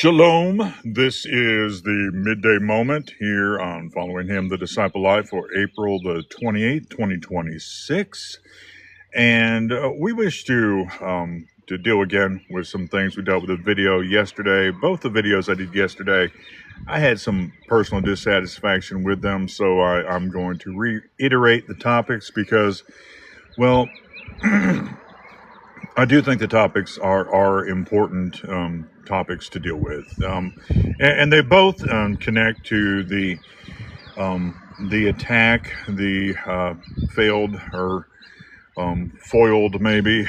Shalom. This is the midday moment here on Following Him, the Disciple Life for April the 28th, 2026. And we wish to deal again with some things. We dealt with a video yesterday. Both the videos I did yesterday, I had some personal dissatisfaction with them. So I'm going to reiterate the topics because, well, I do think the topics are important topics to deal with, and they both connect to the attack, the failed or foiled maybe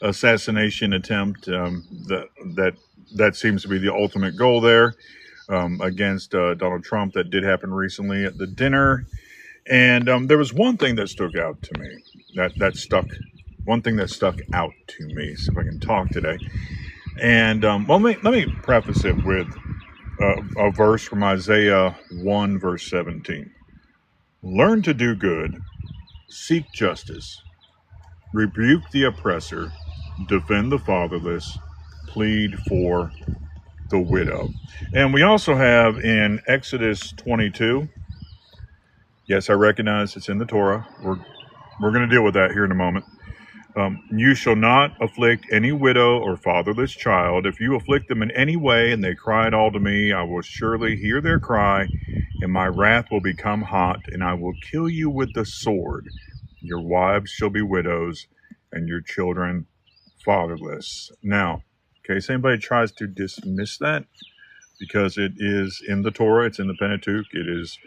assassination attempt that seems to be the ultimate goal there against Donald Trump that did happen recently at the dinner. And there was one thing that stuck out to me that stuck. One thing that stuck out to me, so if I can talk today. And let me preface it with a verse from Isaiah 1, verse 17. Learn to do good, seek justice, rebuke the oppressor, defend the fatherless, plead for the widow. And we also have in Exodus 22, yes, I recognize it's in the Torah. We're going to deal with that here in a moment. You shall not afflict any widow or fatherless child. If you afflict them in any way and they cry at all to me, I will surely hear their cry, and my wrath will become hot, and I will kill you with the sword. Your wives shall be widows, and your children fatherless. Now, in case anybody tries to dismiss that, because it is in the Torah, it's in the Pentateuch, it is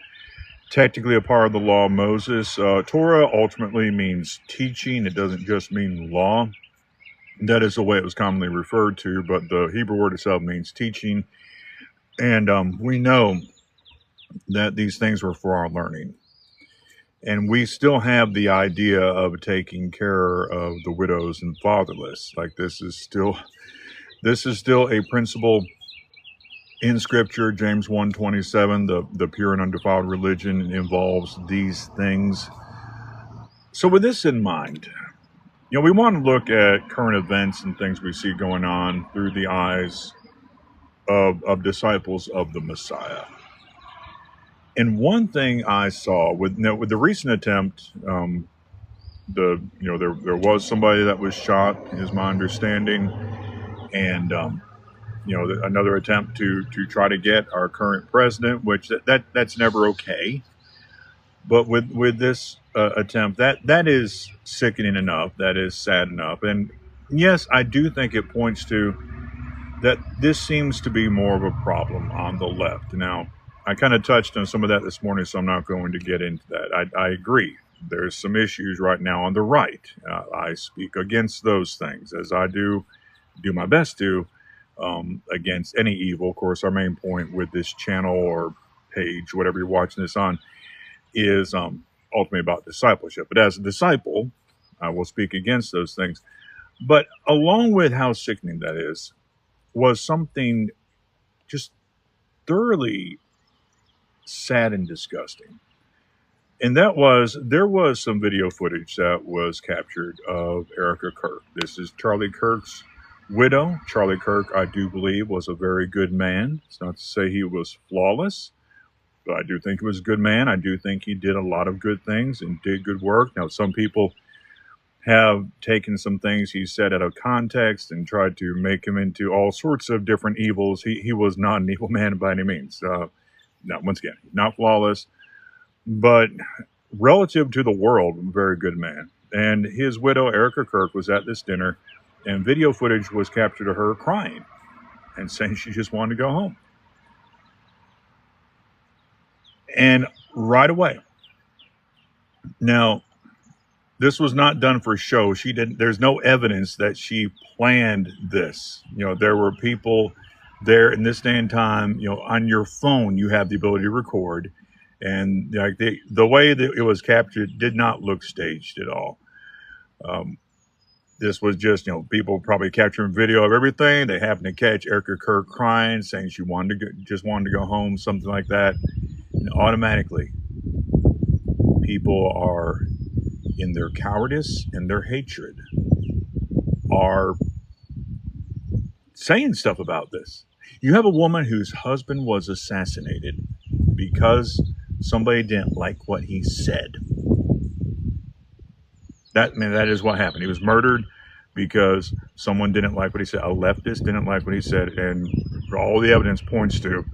technically a part of the law of Moses. Torah ultimately means teaching. It doesn't just mean law. That is the way it was commonly referred to, but the Hebrew word itself means teaching. And we know that these things were for our learning. And we still have the idea of taking care of the widows and fatherless. Like this is still a principle in Scripture. James 1:27, the pure and undefiled religion involves these things. So with this in mind, we want to look at current events and things we see going on through the eyes of disciples of the Messiah. And one thing I saw with the recent attempt, there was somebody that was shot, is my understanding, and another attempt to try to get our current president, which that's never okay. But with this attempt, that is sickening enough. That is sad enough. And yes, I do think it points to that this seems to be more of a problem on the left. Now, I kind of touched on some of that this morning, so I'm not going to get into that. I agree. There's some issues right now on the right. I speak against those things, as I do my best to, against any evil. Of course, our main point with this channel or page, whatever you're watching this on, is ultimately about discipleship. But as a disciple, I will speak against those things. But along with how sickening that is, was something just thoroughly sad and disgusting. And there was some video footage that was captured of Erica Kirk. This is Charlie Kirk's widow. Charlie Kirk, I do believe, was a very good man. It's not to say he was flawless, but I do think he was a good man. I do think he did a lot of good things and did good work. Now, some people have taken some things he said out of context and tried to make him into all sorts of different evils. He was not an evil man by any means. Once again, not flawless, but relative to the world, a very good man. And his widow, Erica Kirk, was at this dinner, and video footage was captured of her crying and saying she just wanted to go home. And right away. Now, this was not done for show. There's no evidence that she planned this. There were people there in this day and time, on your phone, you have the ability to record. And like the way that it was captured did not look staged at all. This was just, people probably capturing video of everything. They happened to catch Erica Kirk crying, saying she just wanted to go home, something like that. And automatically, people are, in their cowardice and their hatred, are saying stuff about this. You have a woman whose husband was assassinated because somebody didn't like what he said. That is what happened. He was murdered because someone didn't like what he said. A leftist didn't like what he said, and all the evidence points to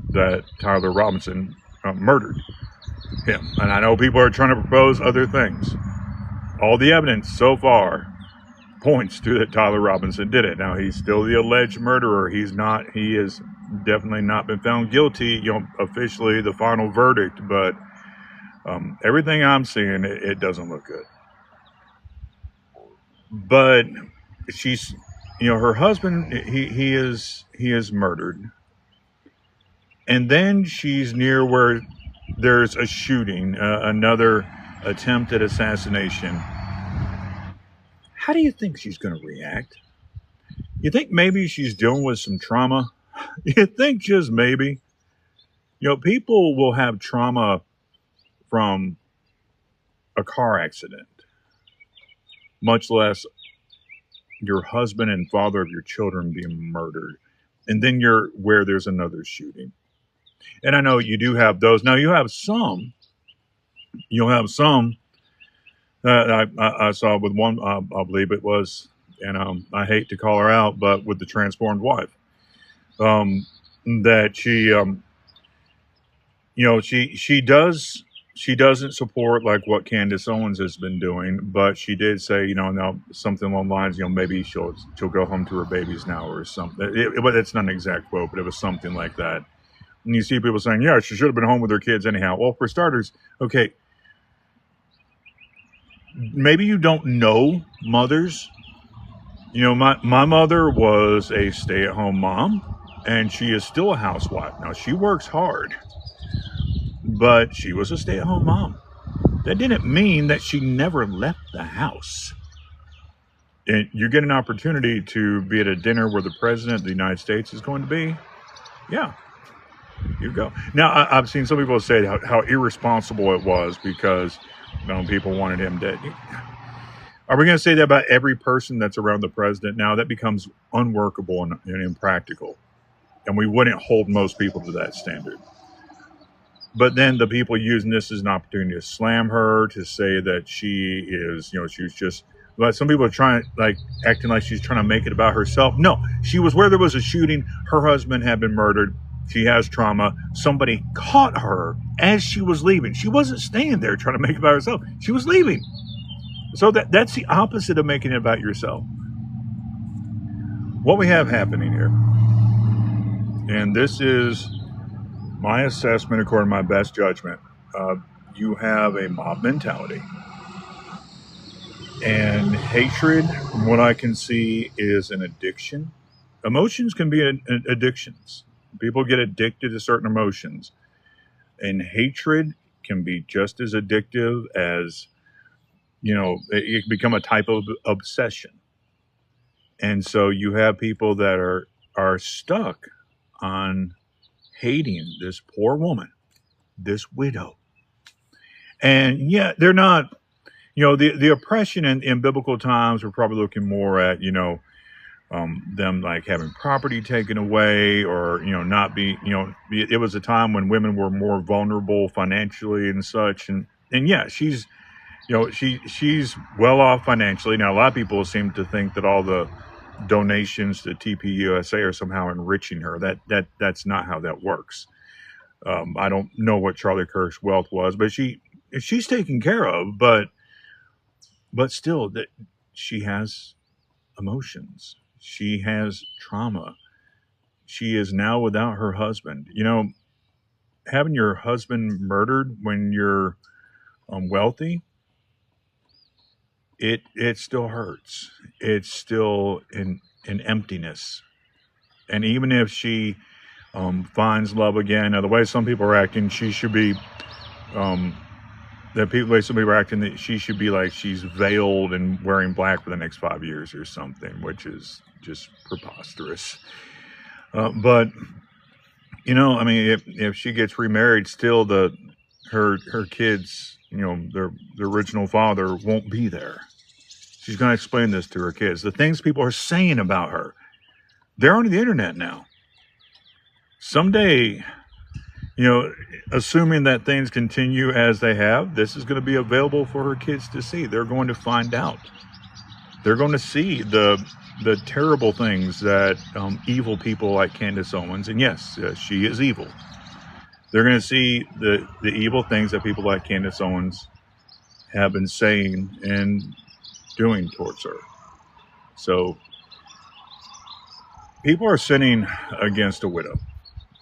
that Tyler Robinson murdered him. And I know people are trying to propose other things. All the evidence so far points to that Tyler Robinson did it. Now, he's still the alleged murderer. He's not. He has definitely not been found guilty. Officially the final verdict, but everything I'm seeing, it doesn't look good. But she's, her husband, he is murdered, and then she's near where there's a shooting, another attempt at assassination. How do you think she's going to react? You think maybe she's dealing with some trauma? You think just maybe? People will have trauma from a car accident, much less your husband and father of your children being murdered. And then you're where there's another shooting. And I know you do have those. Now you'll have some that I saw with one, I believe it was, and I hate to call her out, but with the transformed wife, that she doesn't support like what Candace Owens has been doing, but she did say, now something along the lines, maybe she'll go home to her babies now or something. It's not an exact quote, but it was something like that. And you see people saying, yeah, she should have been home with her kids anyhow. Well, for starters, okay, maybe you don't know mothers. My mother was a stay-at-home mom, and she is still a housewife. Now, she works hard, but she was a stay-at-home mom. That didn't mean that she never left the house. And you get an opportunity to be at a dinner where the president of the United States is going to be. Yeah, you go. Now, I've seen some people say how irresponsible it was because people wanted him dead. Are we going to say that about every person that's around the president? Now, that becomes unworkable and impractical. And we wouldn't hold most people to that standard. But then the people using this as an opportunity to slam her, to say that she is, she was just, like some people are acting like she's trying to make it about herself. No, she was where there was a shooting. Her husband had been murdered. She has trauma. Somebody caught her as she was leaving. She wasn't staying there trying to make it about herself. She was leaving. So that's the opposite of making it about yourself. What we have happening here, and this is my assessment according to my best judgment, you have a mob mentality. And hatred, from what I can see, is an addiction. Emotions can be addictions. People get addicted to certain emotions. And hatred can be just as addictive as, it can become a type of obsession. And so you have people that are stuck on hating this poor woman, this widow. And yeah, they're not, the oppression in biblical times, we're probably looking more at, them like having property taken away or, not be, it was a time when women were more vulnerable financially and such. And yeah, she's well off financially. Now, a lot of people seem to think that all the donations to TPUSA are somehow enriching her. That's not how that works. I don't know what Charlie Kirk's wealth was, but she's taken care of, but still that she has emotions. She has trauma. She is now without her husband. Having your husband murdered when you're wealthy, it still hurts. It's still an emptiness. And even if she finds love again, now the way some people are acting, she should be the way some people are acting, that she should be like she's veiled and wearing black for the next 5 years or something, which is just preposterous. But if she gets remarried, still her kids, the original father won't be there. She's going to explain this to her kids. The things people are saying about her. They're on the internet now. Someday, you know, assuming that things continue as they have, this is going to be available for her kids to see. They're going to find out. They're going to see the terrible things that evil people like Candace Owens, and yes, she is evil. They're going to see the evil things that people like Candace Owens have been saying and doing towards her. So people are sinning against a widow.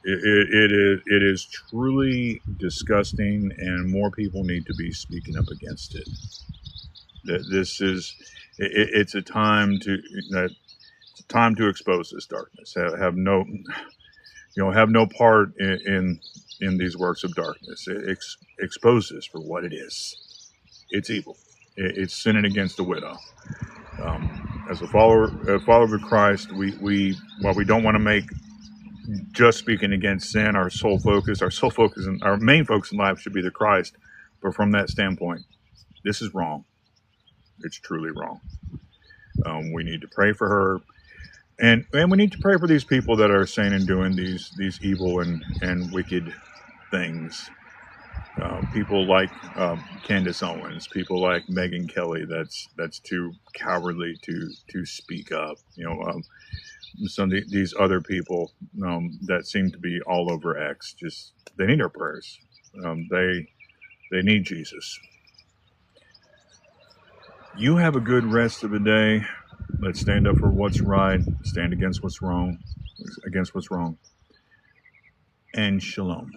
It is truly disgusting, and more people need to be speaking up against it. This is it's a time to expose this darkness. Have no part in these works of darkness. Expose this for what it is. It's evil. It's sinning against the widow. As a follower of Christ, while we don't want to make just speaking against sin our main focus in life should be the Christ. But from that standpoint, this is wrong. It's truly wrong. We need to pray for her, and we need to pray for these people that are saying and doing these evil and wicked things. People like Candace Owens, people like Megyn Kelly. That's too cowardly to speak up. Some of these other people that seem to be all over X. Just they need our prayers. They need Jesus. You have a good rest of the day. Let's stand up for what's right. Stand against what's wrong. And shalom.